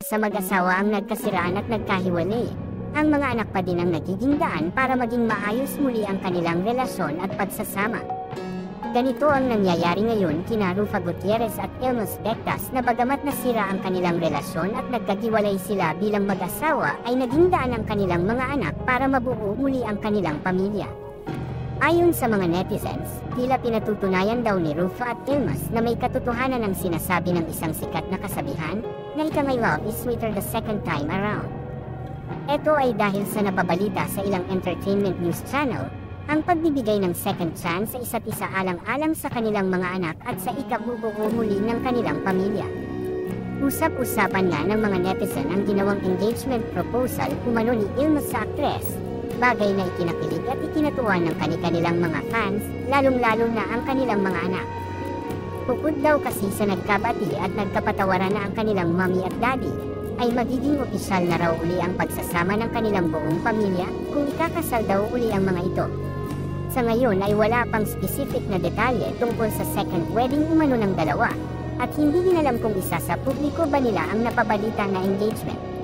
sa mag-asawa ang nagkasiraan at nagkahiwalay, ang mga anak pa din ang nagiging daan para maging maayos muli ang kanilang relasyon at pagsasama. Ganito ang nangyayari ngayon kina Rufa Gutierrez at Elmas Bectas na bagamat nasira ang kanilang relasyon at nagkahiwalay sila bilang mag-asawa ay naging daan ang kanilang mga anak para mabuo muli ang kanilang pamilya. Ayon sa mga netizens, tila pinatutunayan daw ni Rufa at Elmas na may katotohanan ang sinasabi ng isang sikat na kasabihan na ika may love is sweeter the second time around. Ito ay dahil sa napabalita sa ilang entertainment news channel ang pagbibigay ng second chance sa isa't isa alang-alang sa kanilang mga anak at sa ikabubuo muli ng kanilang pamilya. Usap-usapan nga ng mga netizen ang ginawang engagement proposal umano ni Elmas sa aktres, bagay na ikinakilig at ikinatuwa ng kanilang mga fans, lalong-lalo na ang kanilang mga anak. Bukod daw kasi sa nagkabati at nagkapatawaran na ang kanilang mommy at daddy, ay magiging opisyal na raw uli ang pagsasama ng kanilang buong pamilya kung ikakasal daw uli ang mga ito. Sa ngayon ay wala pang specific na detalye tungkol sa second wedding umano ng dalawa, at hindi din alam kung isa sa publiko ba nila ang napabalita na engagement.